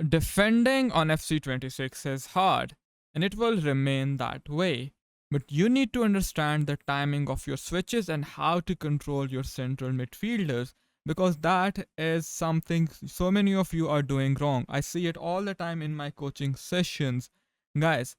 Defending on FC26 is hard, and it will remain that way. But you need to understand the timing of your switches and how to control your central midfielders, because that is something so many of you are doing wrong. I see it all the time in my coaching sessions. Guys,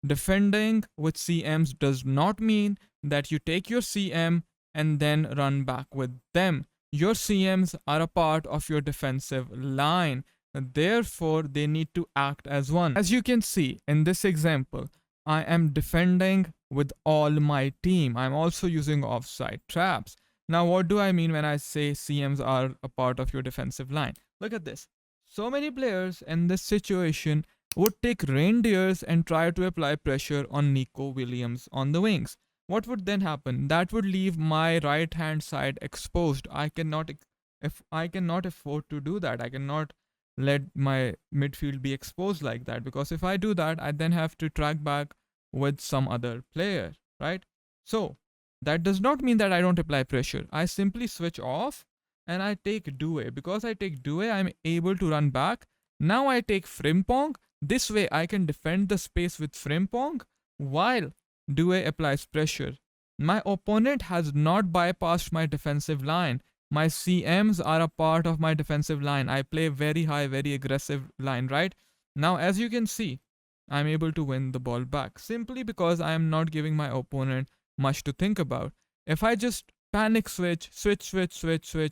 defending with CMs does not mean that you take your CM and then run back with them. Your CMs are a part of your defensive line. Therefore, they need to act as one. As you can see in this example, I am defending with all my team. I'm also using offside traps. Now, what do I mean when I say CMs are a part of your defensive line? Look at this. So many players in this situation would take reindeers and try to apply pressure on Nico Williams on the wings. What would then happen? That would leave my right hand side exposed. If I cannot afford to do that. I cannot let my midfield be exposed like that, because if I do that, I then have to track back with some other player, right? So that does not mean that I don't apply pressure. I simply switch off and I take Due. Because I take Due, I'm able to run back. Now I take Frimpong. This way I can defend the space with Frimpong while Due applies pressure. My opponent has not bypassed my defensive line. My CMs are a part of my defensive line. I play very high, very aggressive line, right? Now, as you can see, I'm able to win the ball back simply because I am not giving my opponent much to think about. If I just panic switch,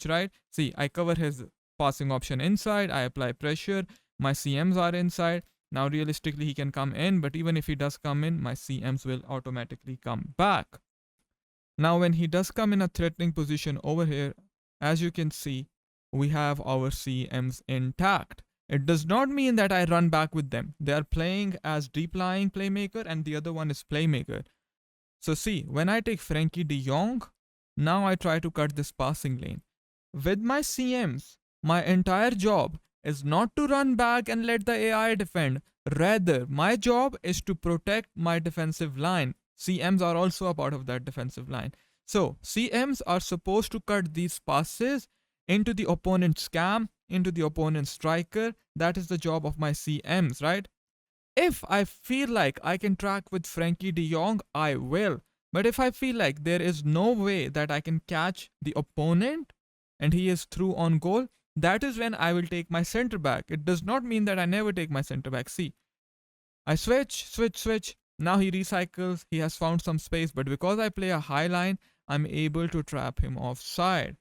right? See, I cover his passing option inside, I apply pressure, my CMs are inside. Now, realistically, he can come in, but even if he does come in, my CMs will automatically come back. Now, when he does come in a threatening position over here, as you can see, we have our CMs intact. It does not mean that I run back with them. They are playing as deep lying playmaker and the other one is playmaker. So see, when I take Frankie de Jong, now I try to cut this passing lane. With my CMs, my entire job is not to run back and let the AI defend. Rather, my job is to protect my defensive line. CMs are also a part of that defensive line. So, CMs are supposed to cut these passes into the opponent's cam, into the opponent's striker. That is the job of my CMs, right? If I feel like I can track with Frankie de Jong, I will. But if I feel like there is no way that I can catch the opponent and he is through on goal, that is when I will take my center back. It does not mean that I never take my center back. See, I switch. Now he recycles. He has found some space, but because I play a high line, I'm able to trap him offside.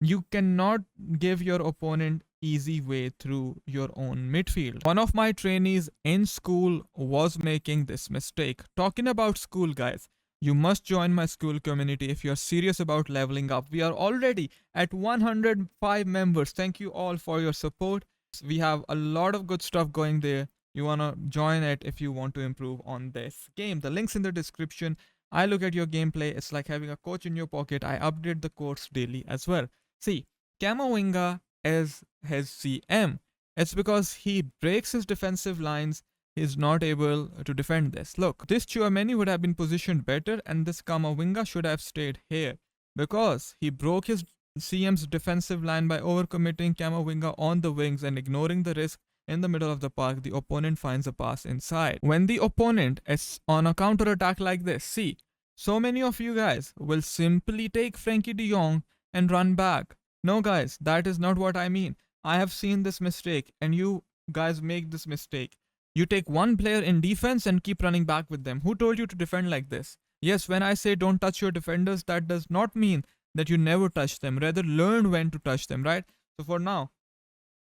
You cannot give your opponent easy way through your own midfield. One of my trainees in school was making this mistake. Talking about school, guys, you must join my school community if you're serious about leveling up. We are already at 105 members. Thank you all for your support. We have a lot of good stuff going there. You want to join it if you want to improve on this game. The link's in the description. I look at your gameplay. It's like having a coach in your pocket. I update the course daily as well. See, Camavinga is his CM. It's because he breaks his defensive lines. He's not able to defend this. Look, this Chouameni would have been positioned better and this Camavinga should have stayed here because he broke his CM's defensive line by overcommitting Camavinga on the wings and ignoring the risk in the middle of the park. The opponent finds a pass inside. When the opponent is on a counter attack like this, see, so many of you guys will simply take Frankie de Jong and run back. No, guys, that is not what I mean. I have seen this mistake, and you guys make this mistake. You take one player in defense and keep running back with them. Who told you to defend like this? Yes, when I say don't touch your defenders, that does not mean that you never touch them. Rather, learn when to touch them, right? So for now,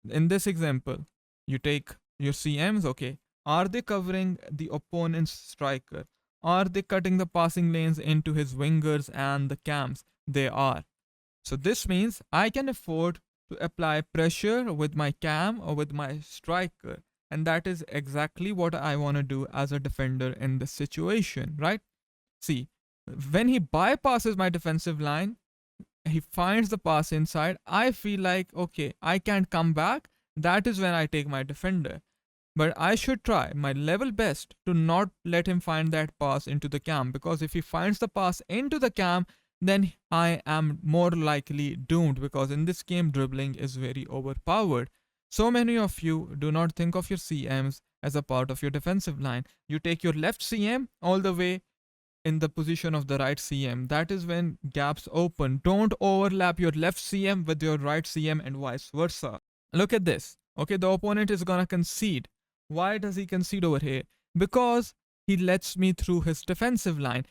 in this example, you take your CMs, okay. Are they covering the opponent's striker? Are they cutting the passing lanes into his wingers and the cams? They are. So this means I can afford to apply pressure with my cam or with my striker. And that is exactly what I want to do as a defender in this situation, right? See, when he bypasses my defensive line, he finds the pass inside. I feel like, okay, I can't come back. That is when I take my defender. But I should try my level best to not let him find that pass into the cam, because if he finds the pass into the cam, then I am more likely doomed, because in this game dribbling is very overpowered. So many of you do not think of your CMs as a part of your defensive line. You take your left CM all the way in the position of the right CM. That is when gaps open. Don't overlap your left CM with your right CM and vice versa. Look at this. Okay, the opponent is gonna concede. Why does he concede over here? Because he lets me through his defensive line.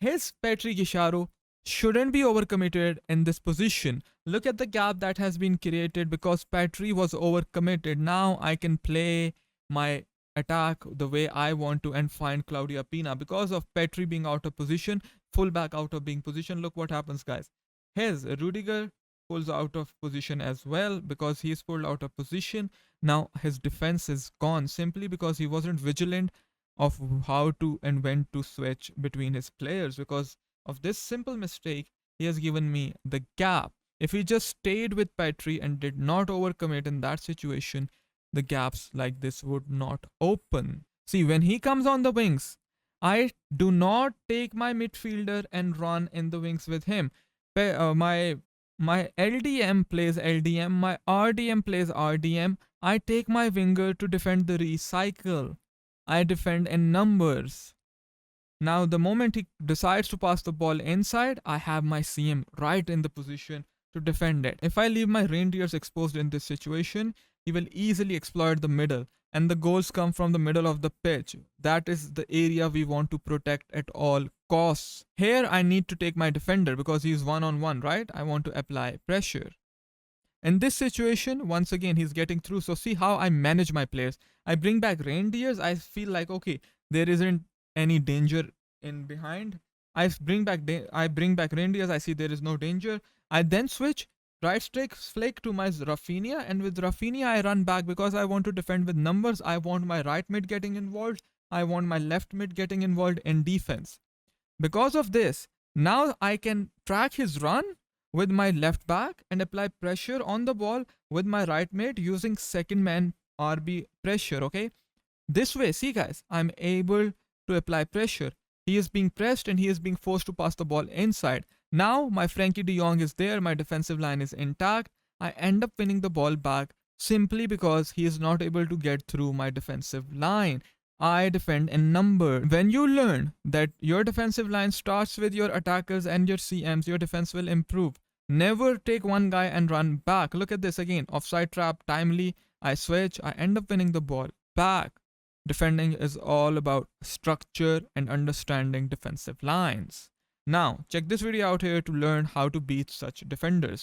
His Petri Gisharu shouldn't be overcommitted in this position. Look at the gap that has been created because Petri was overcommitted. Now I can play my attack the way I want to and find Claudia Pina. Because of Petri being out of position, fullback out of being position, look what happens, guys. His Rudiger pulls out of position as well because he's pulled out of position. Now his defense is gone simply because he wasn't vigilant of how to and when to switch between his players. Because of this simple mistake, he has given me the gap. If he just stayed with Petri and did not overcommit in that situation, the gaps like this would not open. See, when he comes on the wings, I do not take my midfielder and run in the wings with him. My LDM plays LDM, my RDM plays RDM. I take my winger to defend the recycle. I defend in numbers. Now, the moment he decides to pass the ball inside, I have my CM right in the position to defend it. If I leave my reindeers exposed in this situation, he will easily exploit the middle, and the goals come from the middle of the pitch. That is the area we want to protect at all costs. Here, I need to take my defender because he's one on one, right? I want to apply pressure. In this situation, once again, he's getting through. So see how I manage my players. I bring back reindeers. I feel like, okay, there isn't any danger in behind. I bring back reindeers. I see there is no danger. I then switch right stick flick to my Rafinha, and with Rafinha I run back because I want to defend with numbers. I want my right mid getting involved. I want my left mid getting involved in defense. Because of this, now I can track his run with my left back and apply pressure on the ball with my right mid using second man RB pressure. Okay, this way, see guys, I'm able to apply pressure. He is being pressed and he is being forced to pass the ball inside. Now my Frankie de Jong is there, my defensive line is intact. I end up winning the ball back simply because he is not able to get through my defensive line. I defend in number. When you learn that your defensive line starts with your attackers and your CMs, your defense will improve. Never take one guy and run back. Look at this again. Offside trap, timely. I switch. I end up winning the ball back. Defending is all about structure and understanding defensive lines. Now, check this video out here to learn how to beat such defenders.